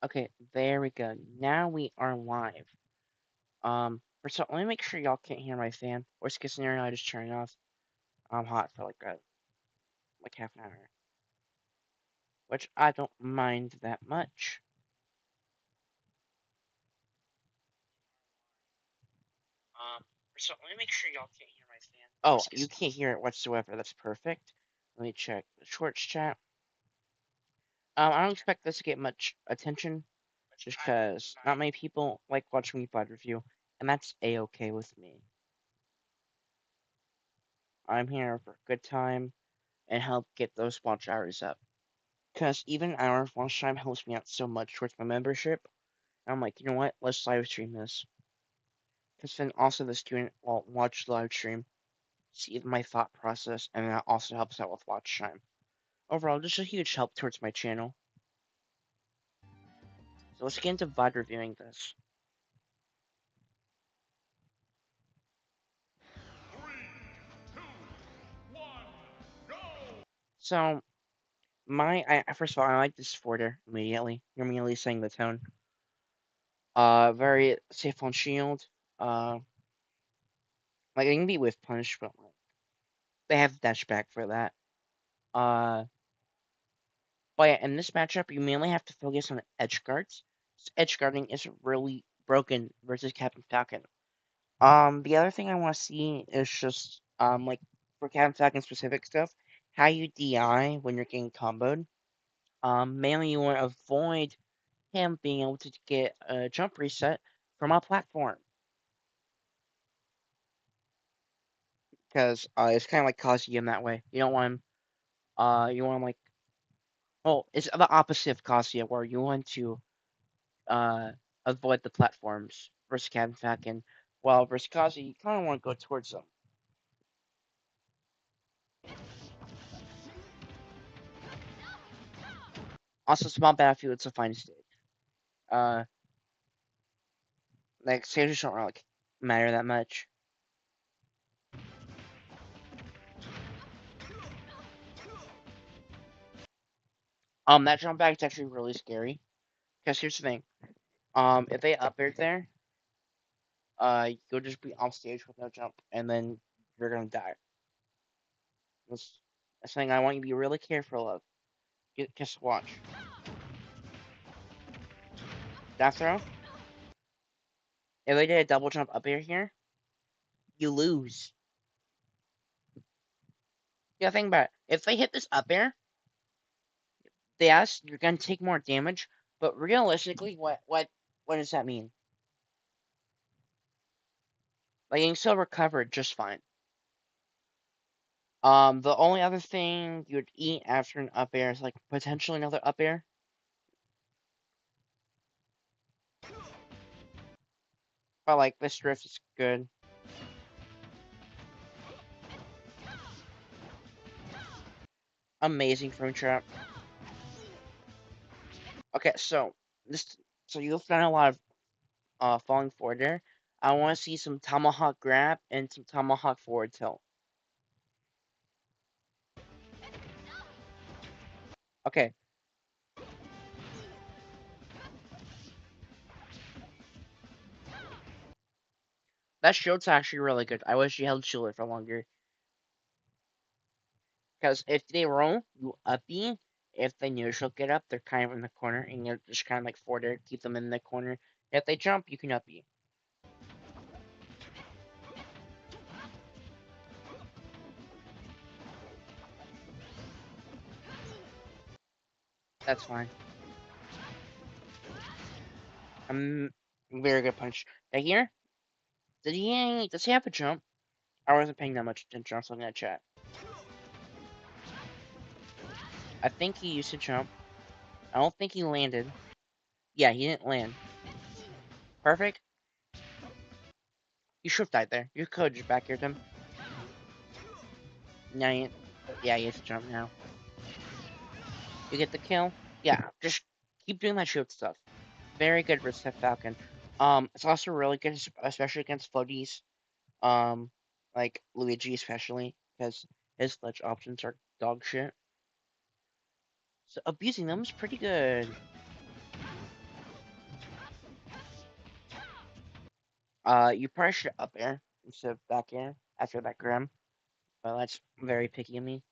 Okay, there we go. Now we are live. First of all, let me make sure y'all can't hear my fan. Worst case scenario, I just turn it off. I'm hot for like half an hour, which I don't mind that much. Um, first of all, let me make sure y'all can't hear my fan. Oh, you can't hear it whatsoever. That's perfect. Let me check the shorts chat. I don't expect this to get much attention, just because not many people like watching me VOD review, and that's a-okay with me. I'm here for a good time and help get those watch hours up. Because even an hour of watch time helps me out so much towards my membership. And I'm like, you know what? Let's live stream this. Because then also the student will watch the live stream, see my thought process, and that also helps out with watch time. Overall, just a huge help towards my channel. So let's get into VOD reviewing this. So, first of all, I like this Forder immediately. You're immediately setting the tone. Very safe on shield. Like, it can be with punish, but like, they have dash back for that. Uh, But yeah, in this matchup, you mainly have to focus on edge guards. Edge guarding is really broken versus Captain Falcon. The other thing I want to see is just like for Captain Falcon specific stuff, how you DI when you're getting comboed. Mainly you want to avoid him being able to get a jump reset from a platform because it's kind of like Kazuya in that way. You don't want him. You want him like, oh, it's the opposite of Kazuya where you want to uh, avoid the platforms versus Captain Falcon. While versus Kazi, you kind of want to go towards them. Also, small battlefield, it's a fine stage. Uh, like stages don't really matter that much. That jump back is actually really scary. Because here's the thing. If they up aired there, you'll just be off stage with no jump, and then you're gonna die. That's, that's something I want you to be really careful of. Just watch. That throw. If they did a double jump up air here, you lose. Yeah, think about it. If they hit this up air, yes, you're gonna take more damage, but realistically, what does that mean? Like you can still recover just fine. The only other thing you'd eat after an up air is like potentially another up air. But like this drift is good. Amazing frame trap. Okay, this so you've done a lot of falling forward there. I want to see some tomahawk grab and some tomahawk forward tilt. Okay, that shield's actually really good. I wish you held shield for longer. Because if they roll, you up B. If they neutral get up, they're kind of in the corner, and you're just kind of like forward air, keep them in the corner. If they jump, you can up B. That's fine. Very good punch. Right here, does he have a jump? I wasn't paying that much attention. I was looking at chat. I think he used to jump. I don't think he landed. Yeah, he didn't land. Perfect. You should have died there. You could just back here him. Now yeah, he has to jump now. You get the kill. Yeah, just keep doing that shield stuff. Very good versus Falcon. It's also really good, especially against floaties. Um, like Luigi especially, because his ledge options are dog shit. So abusing them is pretty good. You probably should up air instead of back air after that grim. But that's very picky of me.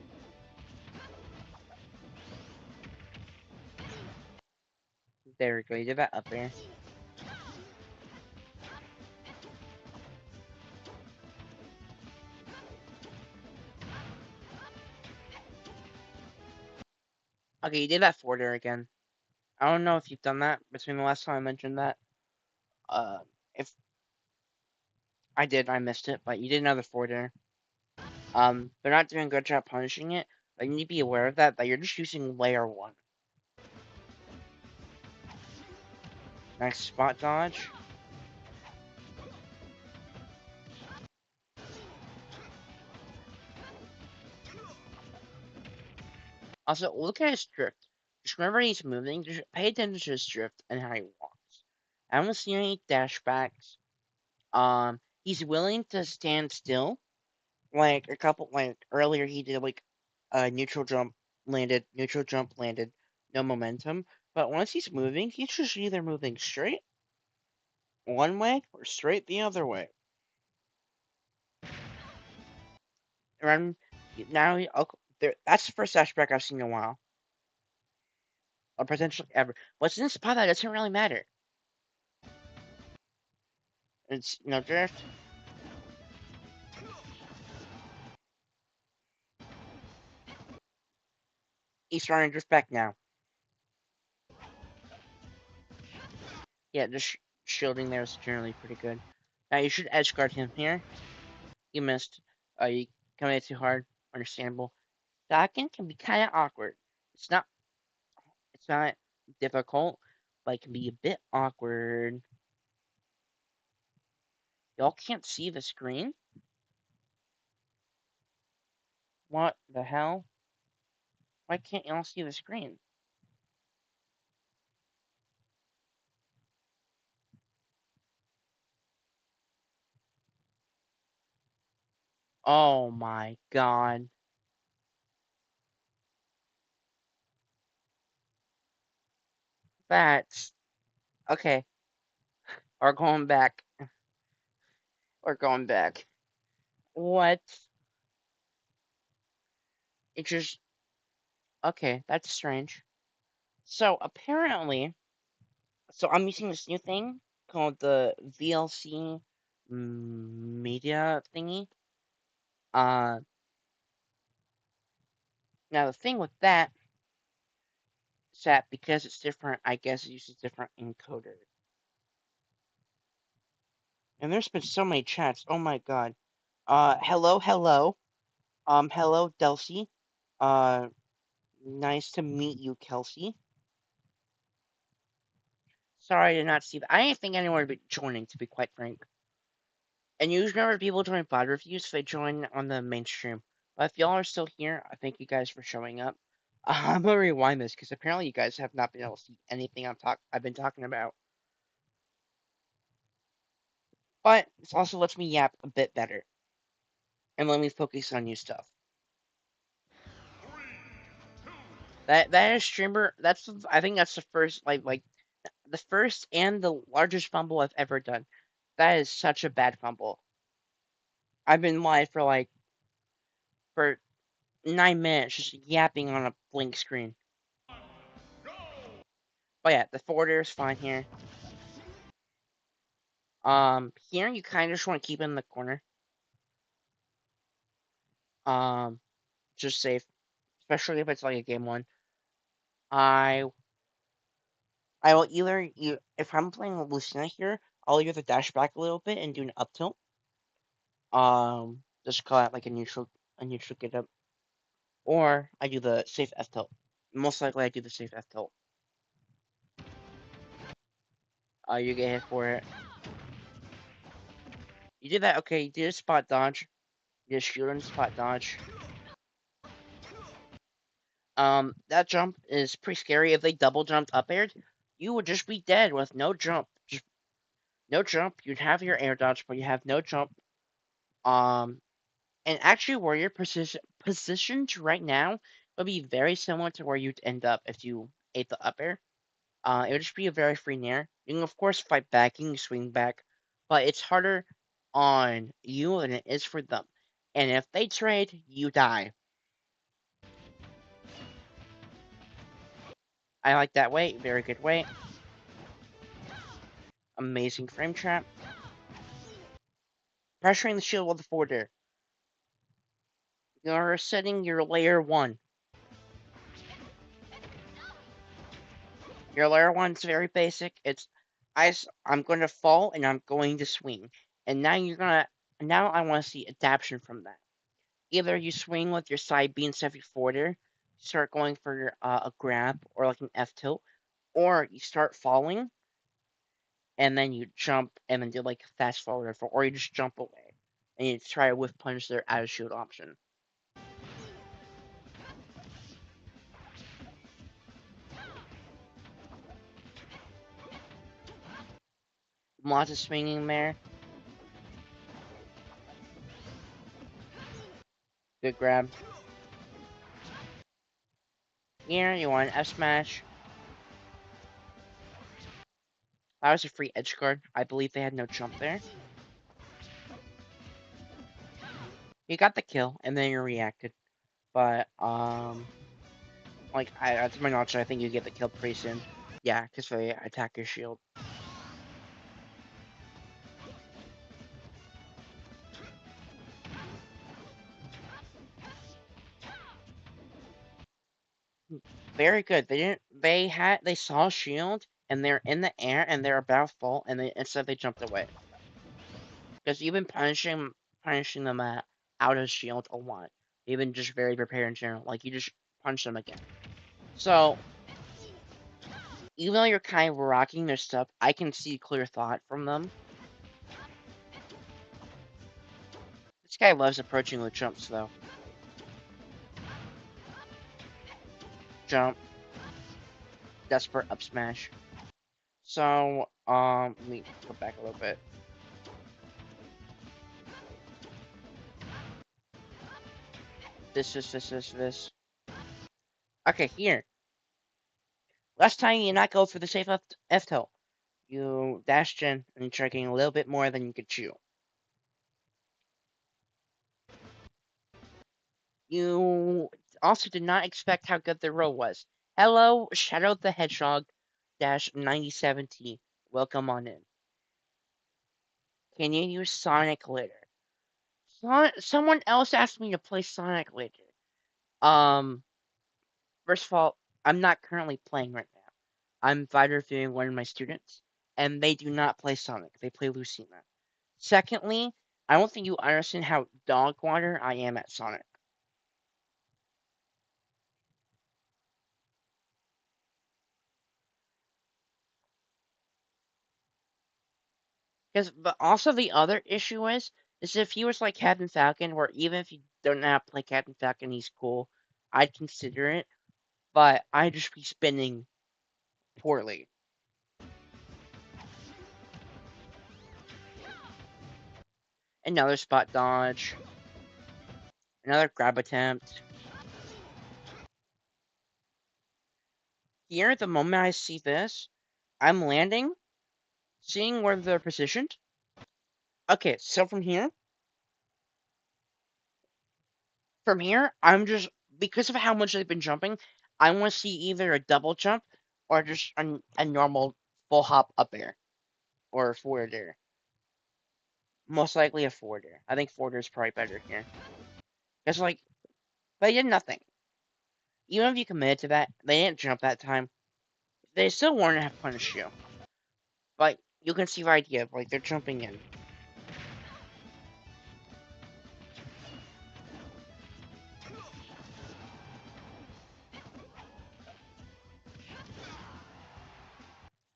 There we go. You did that up air. Okay, you did that forward air again. I don't know if you've done that between the last time I mentioned that. If I did, I missed it, but you did another forward air. They're not doing a good job punishing it, but you need to be aware of that you're just using layer one. Nice spot dodge. Also, look at his drift. Just remember he's moving. Just pay attention to his drift and how he walks. I don't see any dash backs. He's willing to stand still. Like a couple, like earlier, he did like a neutral jump landed, no momentum. But once he's moving, he's just either moving straight one way or straight the other way. And now, that's the first dash back I've seen in a while, or potentially ever. What's in the spot that doesn't really matter. It's no drift. He's starting to drift back now. Yeah, just shielding there is generally pretty good. Now you should edge guard him here. You missed. You coming in too hard. Understandable. Docking can be kind of awkward. It's not. It's not difficult, but it can be a bit awkward. Y'all can't see the screen. What the hell? Why can't y'all see the screen? Oh my god. That's okay. We're going back. We're going back. What? It just okay. That's strange. So apparently, I'm using this new thing called the VLC media thingy. Uh, Now the thing with that is that because it's different, I guess it uses different encoder. And there's been so many chats. Oh my god. Hello, hello. Hello, Delcy. Uh, Nice to meet you, Kelsey. Sorry I did not see that. I didn't think anyone would be joining, to be quite frank. And usually whenever people join VOD reviews, they join on the mainstream. But if y'all are still here, I thank you guys for showing up. I'm gonna rewind this because apparently you guys have not been able to see anything I've been talking about. But this also lets me yap a bit better and let me focus on new stuff. That is streamer. I think that's the first like the first and the largest fumble I've ever done. That is such a bad fumble. I've been live for 9 minutes just yapping on a blink screen. But yeah, the forward air is fine here. Here you kind of just want to keep it in the corner. Um, just safe, especially if it's like a game one. I I will either if I'm playing with Lucina here, I'll either dash back a little bit and do an up tilt. Just call it like a neutral get up, or I do the safe F tilt. Most likely, I do the safe F tilt. You get hit for it. You did that. Okay, you did a spot dodge. You did a shield and spot dodge. That jump is pretty scary. If they double jumped up aired, you would just be dead with no jump. Just no jump. You'd have your air dodge, but you have no jump. Um, and actually, where you're positioned right now would be very similar to where you'd end up if you ate the up air. It would just be a very free nair. You can of course fight back, you can swing back, but it's harder on you than it is for them. And if they trade, you die. I like that way. Very good way. Amazing frame trap. Pressuring the shield with the forwarder. You're setting your layer 1. Your layer 1's very basic. It's I'm going to fall and I'm going to swing. And now I want to see adaptation from that. Either you swing with your side B instead of your forwarder, start going for a grab or like an F tilt, or you start falling and then you jump and then do like fast forward or you just jump away and you try a whiff punch their out of shield option. Lots of swinging there. Good grab. Here you want an F smash. That was a free edge guard. I believe they had no jump there. You got the kill and then you reacted. But like to my knowledge, I think you get the kill pretty soon. Yeah, because they attack your shield. Very good. They didn't. They saw shield and they're in the air and they're about to fall and instead they jumped away because you've been punishing them out of shield a lot. You've been just very prepared in general. Like you just punch them again. So even though you're kind of rocking their stuff, I can see clear thought from them. This guy loves approaching with jumps though. Jump, desperate up smash. So let me go back a little bit. This. Okay, here. Last time you not go for the safe F tilt. You dashed in and tried getting a little bit more than you could chew. You also did not expect how good the roll was. Hello, Shadow the Hedgehog dash 9070. Welcome on in. Can you use Sonic later? Someone else asked me to play Sonic later. Um, First of all, I'm not currently playing right now. I'm Vider reviewing one of my students, and they do not play Sonic. They play Lucina. Secondly, I don't think you understand how dog water I am at Sonic. But also the other issue is if he was like Captain Falcon, or even if you don't know how to play Captain Falcon, he's cool. I'd consider it, but I'd just be spinning poorly. Another spot dodge. Another grab attempt. Here, the moment I see this, I'm landing, seeing where they're positioned. Okay, so from here, I'm just because of how much they've been jumping, I want to see either a double jump or just a normal full hop up air or a forward air. Most likely a forwarder. I think forwarder is probably better here. Because like they did nothing. Even if you committed to that, they didn't jump that time. They still wouldn't have punished you. But you can see the idea of like they're jumping in.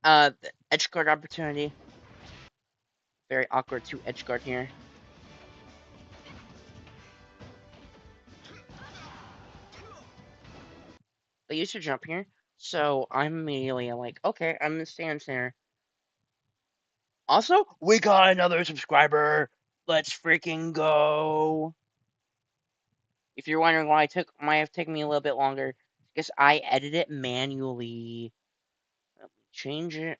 The edge guard opportunity. Very awkward to edge guard here. They used to jump here, so I'm immediately like, okay, I'm gonna stand there. Also, we got another subscriber. Let's freaking go. If you're wondering why it might have taken me a little bit longer, because I edited it manually. Let me change it.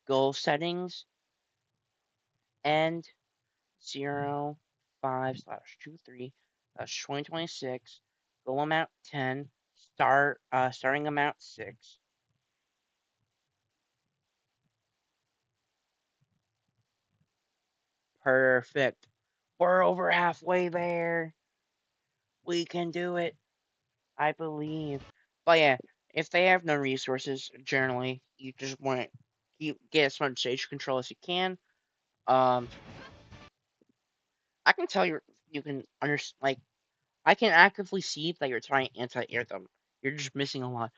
goal settings, end 05/23/2026, goal amount 10, starting amount 6. Perfect. We're over halfway there. We can do it. I believe. But yeah, if they have no resources, generally, you just want to get as much stage control as you can. Um, I can tell you can like I can actively see that you're trying to anti-air them. You're just missing a lot,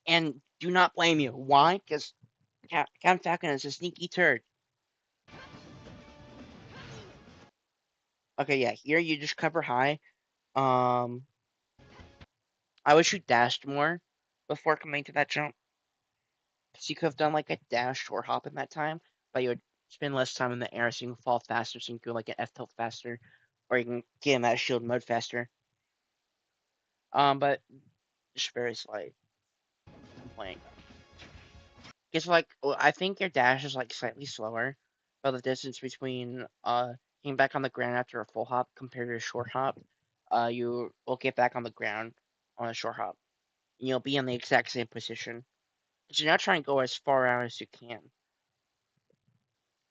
and do not blame you. Why? Because Captain Falcon is a sneaky turd. Okay, yeah, here you just cover high. Um, I wish you dashed more before coming to that jump. Because you could have done like a dash or hop in that time, but you would spend less time in the air so you can fall faster, so you can go like an F tilt faster, or you can get him out of shield mode faster. But just very slight complaint. Because like I think your dash is like slightly slower, but the distance between getting back on the ground after a full hop compared to a short hop, you will get back on the ground on a short hop. And you'll be in the exact same position. But you're not trying to go as far out as you can.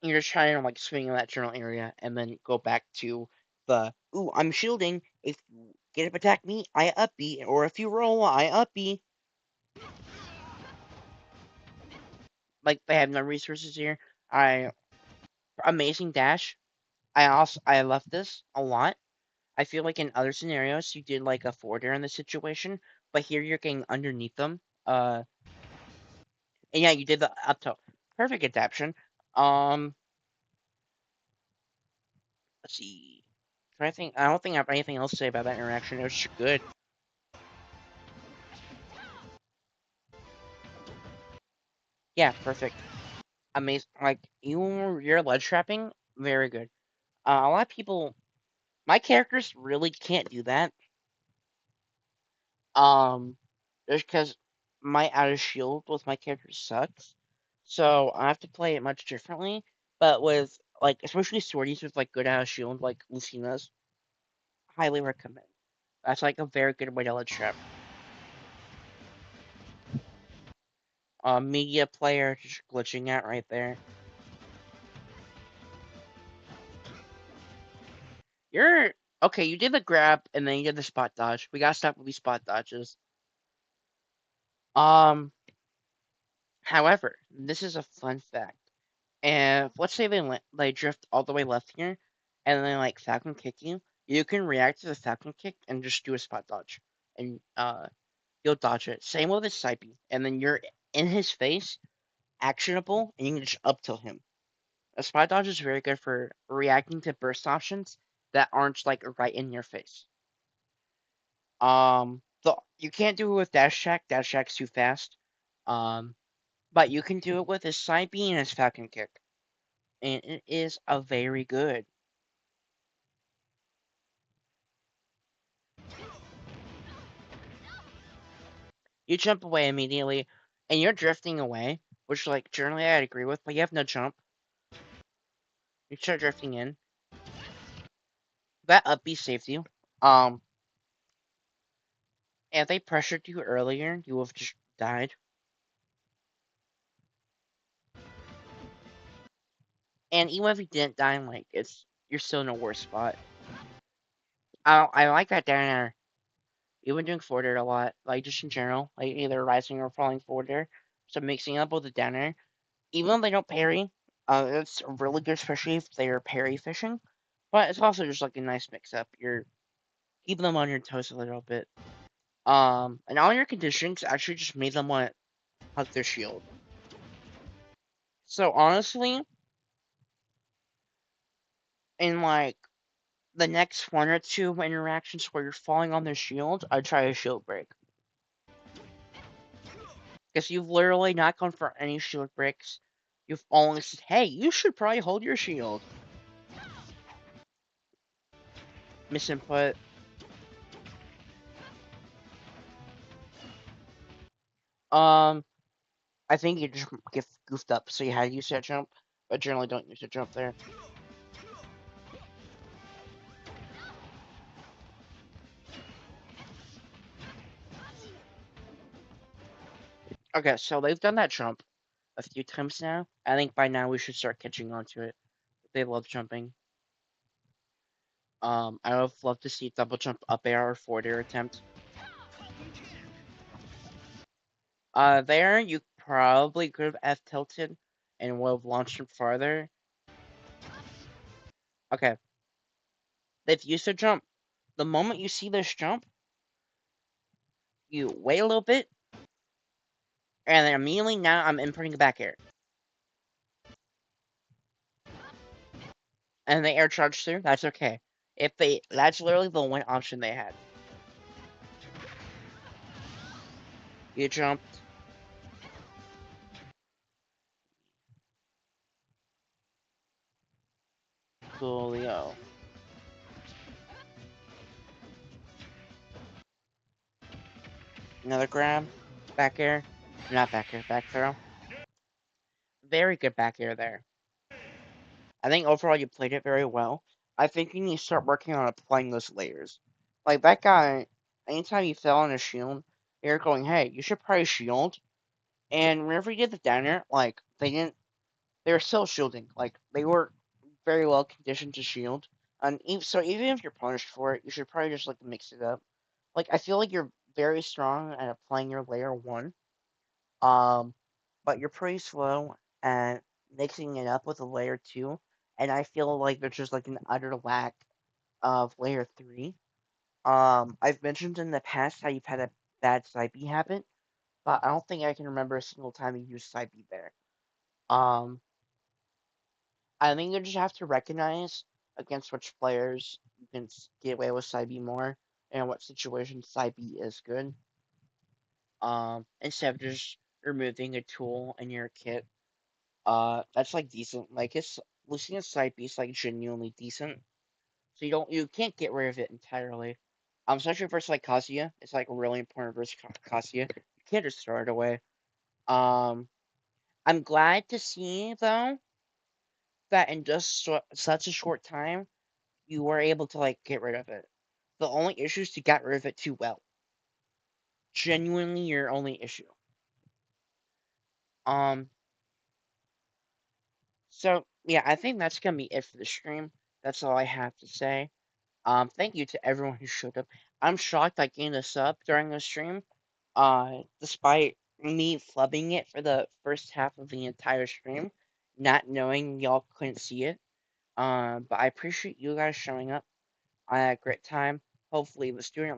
You're just trying to like swing in that general area and then go back to the ooh, I'm shielding. If you get up attack me, I up B, or if you roll, I up B. Like they have no resources here. I amazing dash. I love this a lot. I feel like in other scenarios you did like a forwarder in the situation, but here you're getting underneath them. And yeah, you did the up tilt. Perfect adaptation. Um, let's see. I don't think I have anything else to say about that interaction. It was just good. Yeah, perfect. Amazing. Like your ledge trapping, very good. A lot of people, my characters really can't do that. Um, just because my out of shield with my character sucks, so I have to play it much differently. But with like, especially swordies with like good out of shield, like Lucina's, highly recommend. That's like a very good way to ledge trap. Media player just glitching out right there. You're okay. You did the grab and then you did the spot dodge. We gotta stop with these spot dodges. Um, However, this is a fun fact. And let's say they drift all the way left here, and then like Falcon kick you. You can react to the Falcon kick and just do a spot dodge, and you'll dodge it. Same with his side B, and then you're in his face, actionable, and you can just up tilt him. A spot dodge is very good for reacting to burst options that aren't like right in your face. You can't do it with dash attack. Dash attack's too fast. Um, but you can do it with his side B and his Falcon kick, and it is a very good. You jump away immediately, and you're drifting away, which like generally I'd agree with, but you have no jump. You start drifting in. That up B saved you. Um, and if they pressured you earlier, you would have just died. And even if you didn't die, like you're still in a worse spot. I like that down air. Even doing forward air a lot, like just in general, like either rising or falling forward air. So mixing up with the down air, even though they don't parry, it's really good, especially if they're parry fishing. But it's also just like a nice mix up. You're keeping them on your toes a little bit. And all your conditions actually just made them want to hug their shield. So honestly, in like the next one or two interactions where you're falling on their shield, I'd try a shield break. Because you've literally not gone for any shield breaks. You've only said, hey, you should probably hold your shield. Misinput. Um, I think you just give goofed up, so you had to use that jump, but generally don't use the jump there. Okay, so they've done that jump a few times now. I think by now we should start catching on to it. They love jumping. I would love to see double jump up air or forward air attempt. There you probably could have F tilted and would have launched him farther. Okay, they've used a jump. The moment you see this jump, you wait a little bit, and then immediately now I'm inputting back air. And they air charge through, that's okay. That's literally the one option they had. You jumped. Coolio. Another grab. Back air. Not back air, back throw. Very good back air there. I think overall you played it very well. I think you need to start working on applying those layers. Like that guy, anytime he fell on a shield, you're going, hey, you should probably shield. And whenever you did the downer, like they were still shielding. Like they were very well conditioned to shield. And so even if you're punished for it, you should probably just like mix it up. Like I feel like you're very strong at applying your layer one, um, but you're pretty slow at mixing it up with a layer two. And I feel like there's just like an utter lack of layer three. I've mentioned in the past how you've had a bad side B habit, but I don't think I can remember a single time you used side B there. Um, I think you just have to recognize against which players you can get away with side B more, and what situations side B is good. Instead of just removing a tool in your kit. That's like decent. Like it's Lucian's side B is like genuinely decent. So you can't get rid of it entirely. Especially versus like Kazuya, it's like really important versus Kazuya. You can't just throw it away. Um, I'm glad to see though that in just such a short time you were able to like get rid of it. The only issue is you got rid of it too well. Genuinely, your only issue. Um, so yeah, I think that's gonna be it for the stream. That's all I have to say. Thank you to everyone who showed up. I'm shocked I gained a sub during the stream. Despite me flubbing it for the first half of the entire stream, not knowing y'all couldn't see it. But I appreciate you guys showing up. I had a great time. Hopefully the student